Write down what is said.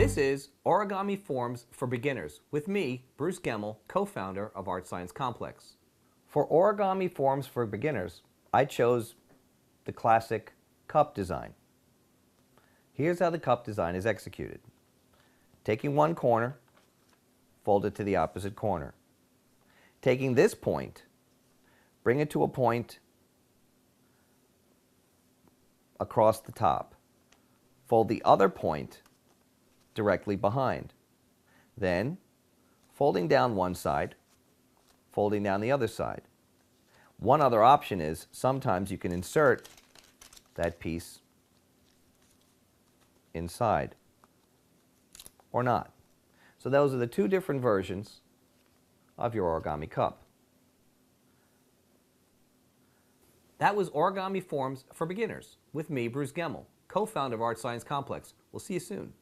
This is Origami Forms for Beginners with me, Bruce Gemmell, co-founder of Art Science Complex. For Origami Forms for Beginners, I chose the classic cup design. Here's how the cup design is executed. Taking one corner, fold it to the opposite corner. Taking this point, bring it to a point across the top. Fold the other point directly behind. Then, folding down one side, folding down the other side. One other option is sometimes you can insert that piece inside or not. So those are the two different versions of your origami cup. That was Origami Forms for Beginners with me, Bruce Gemmell, co-founder of Art Science Complex. We'll see you soon.